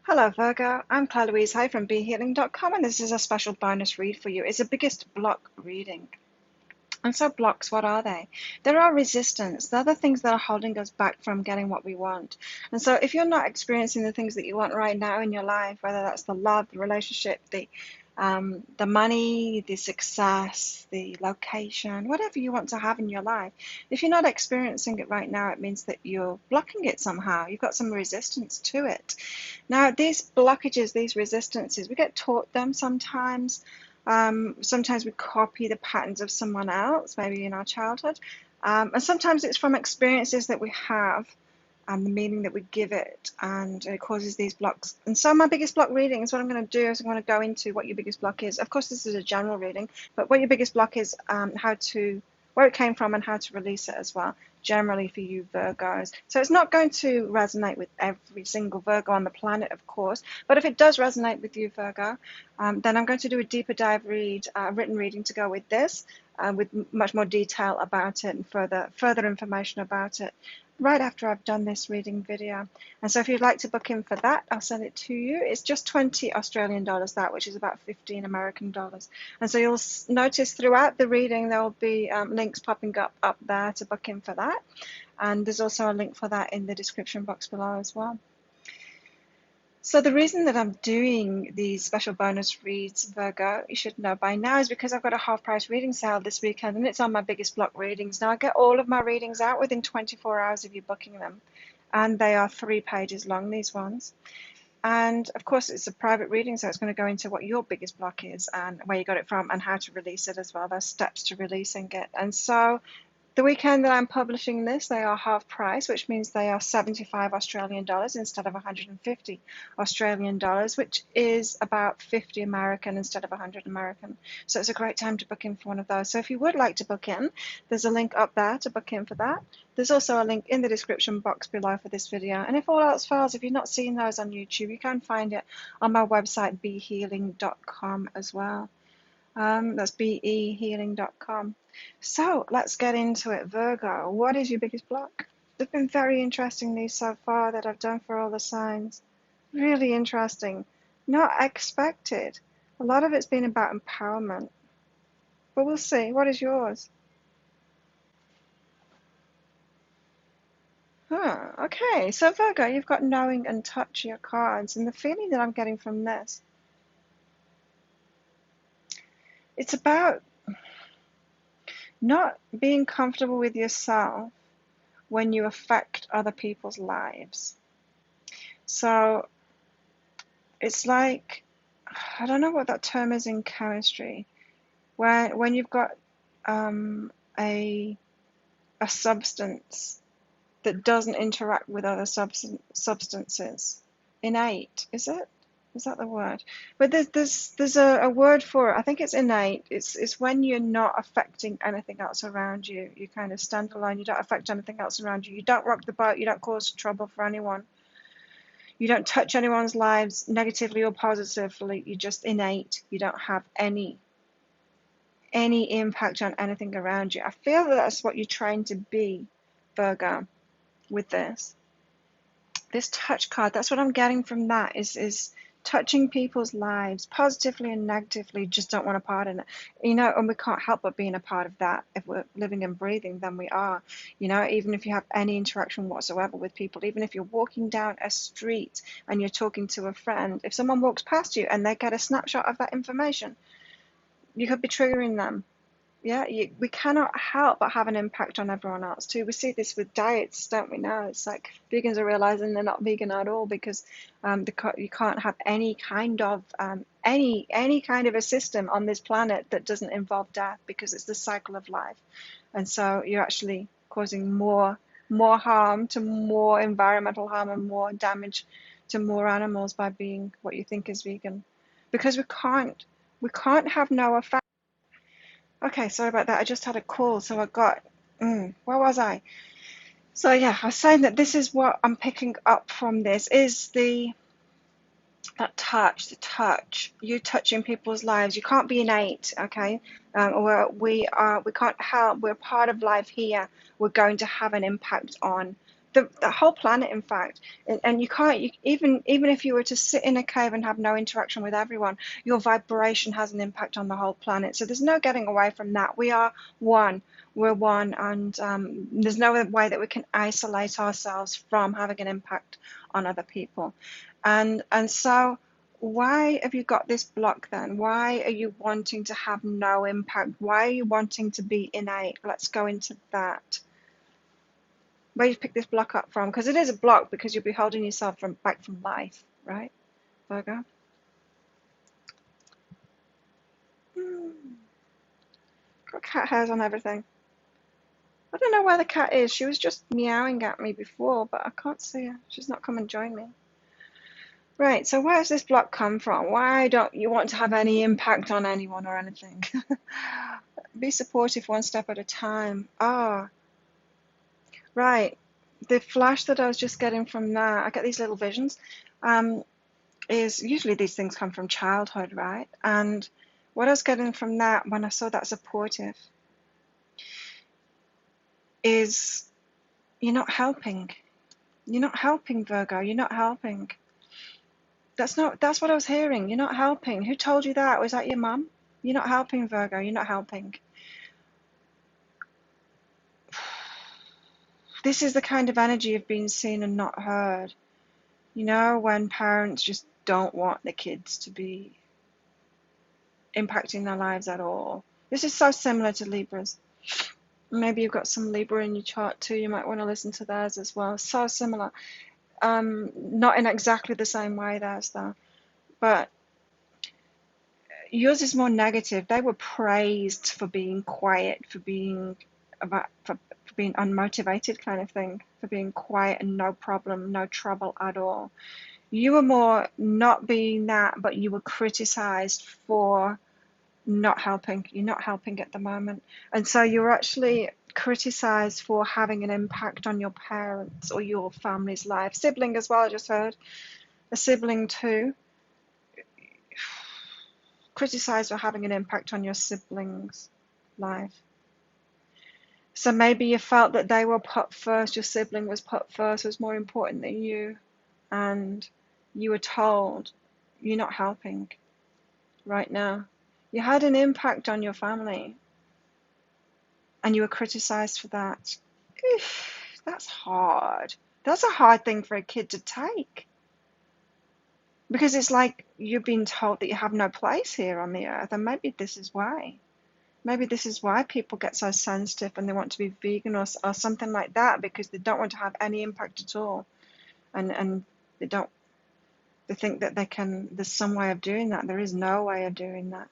Hello Virgo, I'm Claire Louise Hay from BeHealing.com and this is a special bonus read for you. It's the biggest block reading. And so blocks, what are they? There are resistance. They're the things that are holding us back from getting what we want. And so if you're not experiencing the things that you want right now in your life, whether that's the love, the relationship, the money, the success, the location, whatever you want to have in your life, if you're not experiencing it right now, it means that you're blocking it somehow. You've got some resistance to it. Now, these blockages, these resistances, we get taught them sometimes. Sometimes we copy the patterns of someone else, maybe in our childhood. And sometimes it's from experiences that we have and the meaning that we give it, and it causes these blocks. And so my biggest block reading is what I'm going to do is I'm going to go into what your biggest block is. Of course, this is a general reading, but what your biggest block is, where it came from and how to release it as well, generally for you Virgos. So it's not going to resonate with every single Virgo on the planet, of course, but if it does resonate with you Virgo, then I'm going to do a deeper dive written reading to go with this, with much more detail about it and further information about it right after I've done this reading video. And so if you'd like to book in for that, I'll send it to you. It's just 20 Australian dollars, that, which is about 15 American dollars. And so you'll notice throughout the reading there will be links popping up there to book in for that. And there's also a link for that in the description box below as well. So the reason that I'm doing these special bonus reads, Virgo, you should know by now, is because I've got a half-price reading sale this weekend, and it's on my biggest block readings. Now, I get all of my readings out within 24 hours of you booking them, and they are 3 pages long, these ones. And, of course, it's a private reading, so it's going to go into what your biggest block is and where you got it from and how to release it as well. There's steps to releasing it. And so the weekend that I'm publishing this, they are half price, which means they are 75 Australian dollars instead of 150 Australian dollars, which is about 50 American instead of 100 American. So it's a great time to book in for one of those. So if you would like to book in, there's a link up there to book in for that. There's also a link in the description box below for this video. And if all else fails, if you've not seen those on YouTube, you can find it on my website, behealing.com as well. That's behealing.com. So let's get into it, Virgo. What is your biggest block? They've been very interesting, these so far that I've done for all the signs. Really interesting. Not expected. A lot of it's been about empowerment. But we'll see. What is yours? Okay. So Virgo, you've got knowing and touch your cards. And the feeling that I'm getting from this, it's about not being comfortable with yourself when you affect other people's lives. So it's like, I don't know what that term is in chemistry, when you've got a substance that doesn't interact with other substances. Innate, is it? Is that the word? But there's a word for it. I think it's innate. It's when you're not affecting anything else around you. You kind of stand alone. You don't affect anything else around you. You don't rock the boat. You don't cause trouble for anyone. You don't touch anyone's lives negatively or positively. You're just innate. You don't have any impact on anything around you. I feel that that's what you're trying to be, Virgo, with this touch card. That's what I'm getting from that, is touching people's lives positively and negatively. Just don't want a part in it, and we can't help but being a part of that. If we're living and breathing, then we are, even if you have any interaction whatsoever with people, even if you're walking down a street and you're talking to a friend, if someone walks past you and they get a snapshot of that information, you could be triggering them. Yeah, we cannot help but have an impact on everyone else too. We see this with diets, don't we now? It's like vegans are realizing they're not vegan at all because you can't have any kind of a system on this planet that doesn't involve death, because it's the cycle of life. And so you're actually causing more harm, to more environmental harm and more damage to more animals by being what you think is vegan, because we can't have no effect. Okay, sorry about that. I just had a call, so I got, where was I? So yeah, I was saying that this is what I'm picking up from this, is the touch, you touching people's lives. You can't be innate, okay? We can't help. We're part of life here. We're going to have an impact on the whole planet, in fact. And you can't, even if you were to sit in a cave and have no interaction with everyone, your vibration has an impact on the whole planet. So there's no getting away from that. We are one. We're one, and there's no way that we can isolate ourselves from having an impact on other people. And so why have you got this block then? Why are you wanting to have no impact? Why are you wanting to be innate? Let's go into that. Where you pick this block up from? Because it is a block, because you'll be holding yourself back from life, right, Virgo? Got cat hairs on everything. I don't know where the cat is. She was just meowing at me before, but I can't see her. She's not come and joined me. Right, so where does this block come from? Why don't you want to have any impact on anyone or anything? Be supportive one step at a time. Ah, right. The flash that I was just getting from that, I get these little visions, is usually these things come from childhood, right? And what I was getting from that when I saw that supportive is you're not helping. You're not helping, Virgo. You're not helping. That's what I was hearing. You're not helping. Who told you that? Was that your mum? You're not helping, Virgo. You're not helping. This is the kind of energy of being seen and not heard. You know, when parents just don't want the kids to be impacting their lives at all. This is so similar to Libras. Maybe you've got some Libra in your chart too. You might want to listen to theirs as well. So similar. Not in exactly the same way, theirs though. But yours is more negative. They were praised for being quiet, for being unmotivated kind of thing, for being quiet and no problem, no trouble at all. You were more not being that, but you were criticized for not helping. You're not helping at the moment. And so you're actually criticized for having an impact on your parents or your family's life. Sibling as well, I just heard. A sibling too. Criticized for having an impact on your sibling's life. So maybe you felt that they were put first, your sibling was put first, was more important than you, and you were told you're not helping right now. You had an impact on your family, and you were criticized for that. That's hard. That's a hard thing for a kid to take. Because it's like you're being told that you have no place here on the earth, and maybe this is why. Maybe this is why people get so sensitive and they want to be vegan or something like that, because they don't want to have any impact at all. And they think that there's some way of doing that. There is no way of doing that.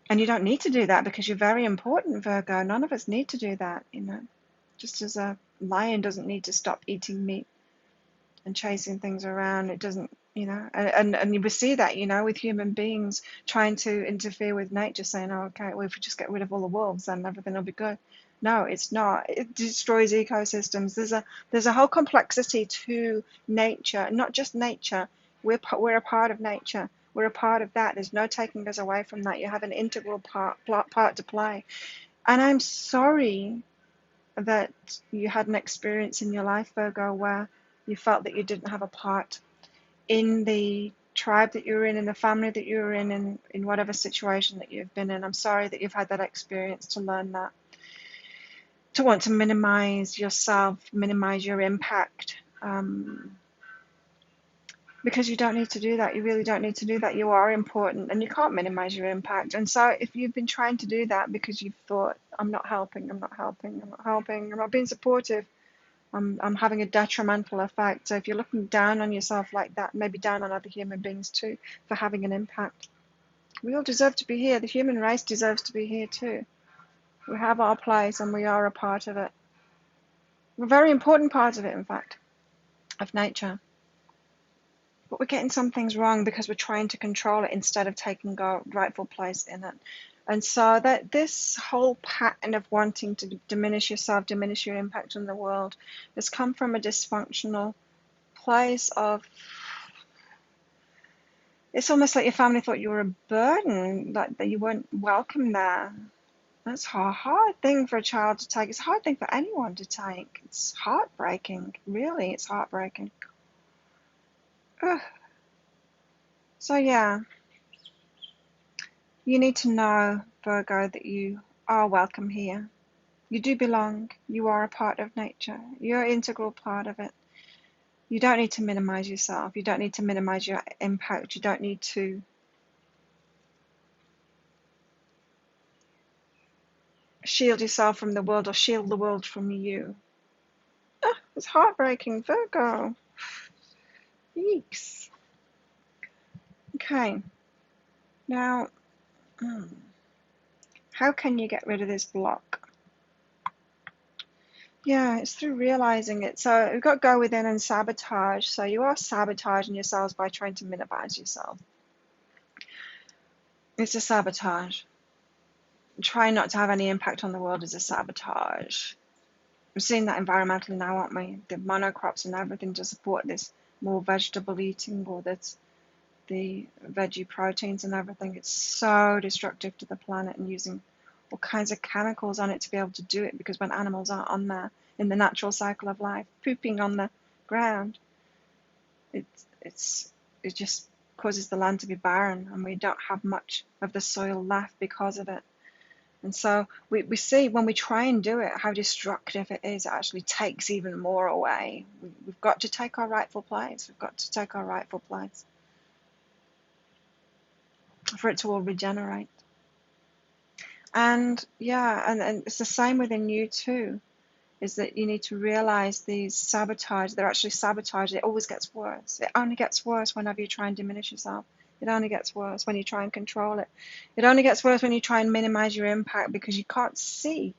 And you don't need to do that because you're very important, Virgo. None of us need to do that, you know. Just as a lion doesn't need to stop eating meat and chasing things around, it doesn't, you know. And you will see that, you know, with human beings trying to interfere with nature, saying, oh, okay, well, if we just get rid of all the wolves, then everything will be good. No, it's not. It destroys ecosystems. There's a whole complexity to nature, not just nature. We're a part of nature. We're a part of that. There's no taking us away from that. You have an integral part to play. And I'm sorry that you had an experience in your life, Virgo, where you felt that you didn't have a part in the tribe that you were in the family that you were in whatever situation that you've been in. I'm sorry that you've had that experience to learn that. To want to minimize yourself, minimize your impact. Because you don't need to do that. You really don't need to do that. You are important and you can't minimize your impact. And so if you've been trying to do that because you've thought, I'm not helping, I'm not being supportive, I'm having a detrimental effect. So if you're looking down on yourself like that, maybe down on other human beings too, for having an impact. We all deserve to be here. The human race deserves to be here too. We have our place and we are a part of it. We're a very important part of it, in fact, of nature. But we're getting some things wrong because we're trying to control it instead of taking our rightful place in it. And so that this whole pattern of wanting to diminish yourself, diminish your impact on the world, has come from a dysfunctional place of, it's almost like your family thought you were a burden, like that you weren't welcome there. That's a hard thing for a child to take. It's a hard thing for anyone to take. It's heartbreaking. Really, it's heartbreaking. Ugh. So yeah, you need to know, Virgo, that you are welcome here. You do belong. You are a part of nature. You're an integral part of it. You don't need to minimize yourself. You don't need to minimize your impact. You don't need to shield yourself from the world or shield the world from you. It's heartbreaking, Virgo. Yeeks. Okay, now, how can you get rid of this block? Yeah, it's through realizing it. So we've got to go within and sabotage. So you are sabotaging yourselves by trying to minimize yourself. It's a sabotage. Trying not to have any impact on the world is a sabotage. We're seeing that environmentally now, aren't we? The monocrops and everything to support this more vegetable eating, or that's the veggie proteins and everything. It's so destructive to the planet, and using all kinds of chemicals on it to be able to do it, because when animals aren't on there in the natural cycle of life, pooping on the ground, it just causes the land to be barren, and we don't have much of the soil left because of it. And so we see when we try and do it how destructive it is. It actually takes even more away. We've got to take our rightful place. We've got to take our rightful place for it to all regenerate. And yeah, and it's the same within you too, is that you need to realize these sabotage, they're actually sabotage. It always gets worse. It only gets worse whenever you try and diminish yourself. It only gets worse when you try and control it. It only gets worse when you try and minimize your impact, because you can't see.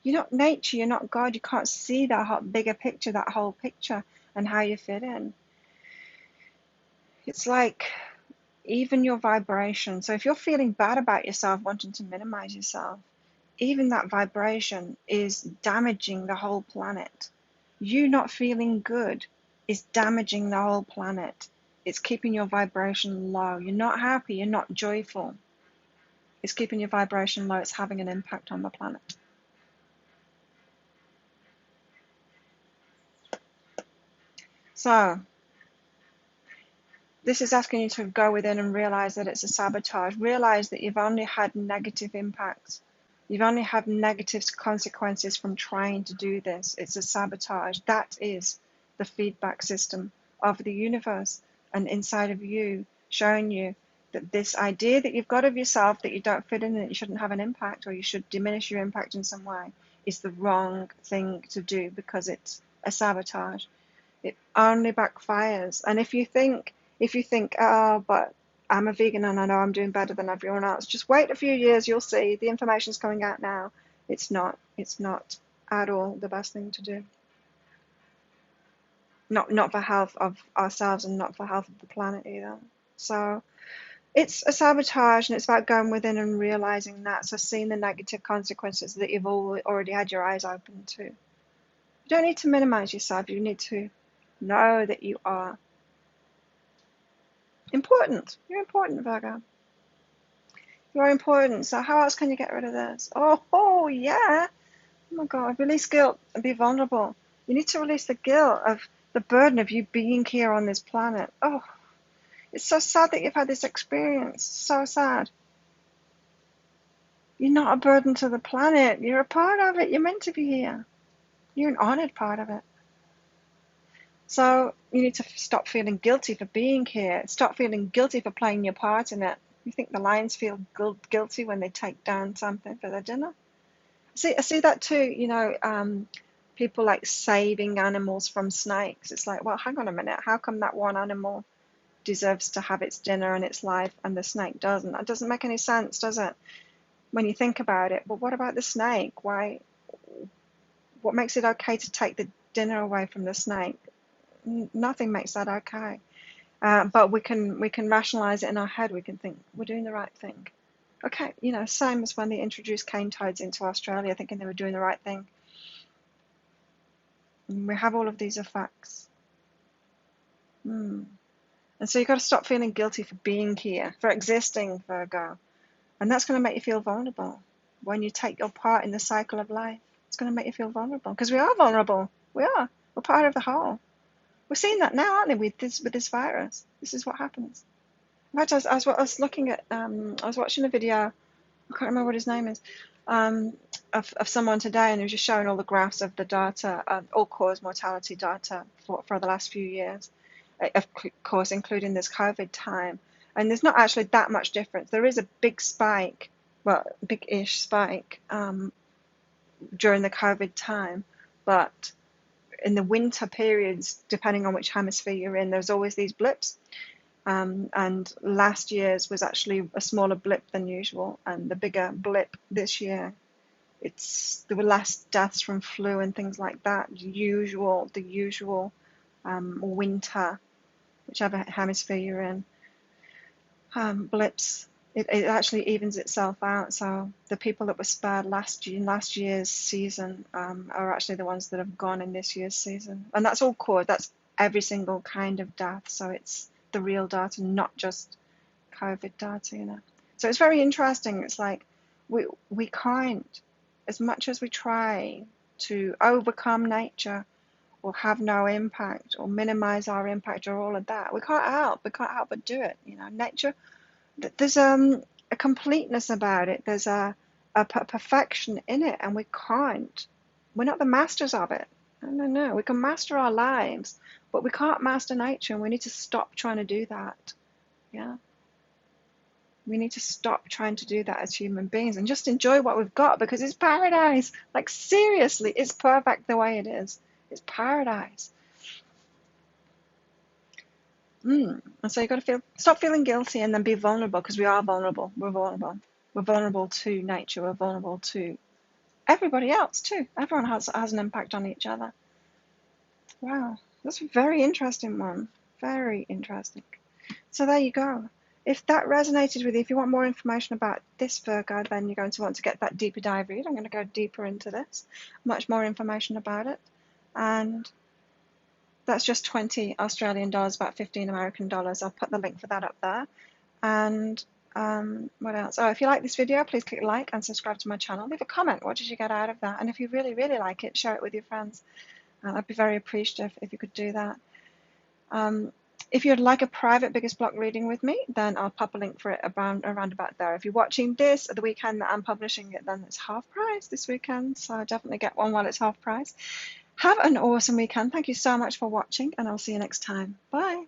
You're not nature, you're not God, you can't see that bigger picture, that whole picture, and how you fit in. It's like even your vibration. So if you're feeling bad about yourself, wanting to minimize yourself, even that vibration is damaging the whole planet. You not feeling good is damaging the whole planet. It's keeping your vibration low. You're not happy, you're not joyful. It's keeping your vibration low, it's having an impact on the planet. So this is asking you to go within and realize that it's a sabotage. Realize that you've only had negative impacts. You've only had negative consequences from trying to do this. It's a sabotage. That is the feedback system of the universe and inside of you, showing you that this idea that you've got of yourself, that you don't fit in, that you shouldn't have an impact, or you should diminish your impact in some way, is the wrong thing to do, because it's a sabotage. It only backfires. And if you think, oh, but I'm a vegan and I know I'm doing better than everyone else, just wait a few years, you'll see. The information's coming out now. It's not at all the best thing to do. Not for health of ourselves, and not for health of the planet either. So it's a sabotage, and it's about going within and realizing that. So seeing the negative consequences that you've already had your eyes open to. You don't need to minimize yourself. You need to know that you are important. You're important, Virgo. You're important. So how else can you get rid of this? Oh yeah. Oh my God. Release guilt and be vulnerable. You need to release the guilt of the burden of you being here on this planet. Oh, it's so sad that you've had this experience. So sad. You're not a burden to the planet. You're a part of it. You're meant to be here. You're an honored part of it. So you need to stop feeling guilty for being here. Stop feeling guilty for playing your part in it. You think the lions feel guilty when they take down something for their dinner? I see that too. People like saving animals from snakes. It's like, well, hang on a minute. How come that one animal deserves to have its dinner and its life, and the snake doesn't? That doesn't make any sense, does it? When you think about it. But what about the snake? Why? What makes it okay to take the dinner away from the snake? Nothing makes that okay. But we can rationalize it in our head. We can think we're doing the right thing. Okay, same as when they introduced cane toads into Australia, thinking they were doing the right thing. And we have all of these effects. And so you've got to stop feeling guilty for being here, for existing, Virgo. And that's going to make you feel vulnerable. when you take your part in the cycle of life, it's going to make you feel vulnerable, because we are vulnerable. We are. We're part of the whole. We're seeing that now, aren't we, with this virus? This is what happens. In fact, I was looking at, I was watching a video, I can't remember what his name is, of someone today, and he was just showing all the graphs of the data, all-cause mortality data for the last few years, of course, including this COVID time. And there's not actually that much difference. There is a big spike, well, big-ish spike during the COVID time, but in the winter periods, depending on which hemisphere you're in, there's always these blips. And last year's was actually a smaller blip than usual, and the bigger blip this year, there were less deaths from flu and things like that. The usual winter, whichever hemisphere you're in, blips. It actually evens itself out. So the people that were spared last year's season are actually the ones that have gone in this year's season, and that's all core. That's every single kind of death. So it's the real data, not just COVID data, So it's very interesting. It's like we can't, as much as we try to overcome nature or have no impact or minimize our impact or all of that, we can't help but do it. Nature, there's a completeness about it. There's a perfection in it, and we're not the masters of it. No. We can master our lives, but we can't master nature, and we need to stop trying to do that. Yeah. We need to stop trying to do that as human beings and just enjoy what we've got, because it's paradise. Like, seriously, it's perfect the way it is. It's paradise. And so you've got to stop feeling guilty and then be vulnerable, because we are vulnerable. We're vulnerable. We're vulnerable to nature. We're vulnerable to everybody else too. Everyone has an impact on each other. Wow, that's a very interesting one. Very interesting. So there you go. If that resonated with you, if you want more information about this Virgo, then you're going to want to get that deeper dive read. I'm going to go deeper into this, much more information about it. And that's just 20 Australian dollars, about 15 American dollars. I'll put the link for that up there. And what else? Oh, if you like this video, please click like and subscribe to my channel. Leave a comment. What did you get out of that? And if you really, really like it, share it with your friends. I'd be very appreciative if you could do that. If you'd like a private biggest block reading with me, then I'll pop a link for it around about there. If you're watching this at the weekend that I'm publishing it, then it's half price this weekend. So definitely get one while it's half price. Have an awesome weekend. Thank you so much for watching, and I'll see you next time. Bye.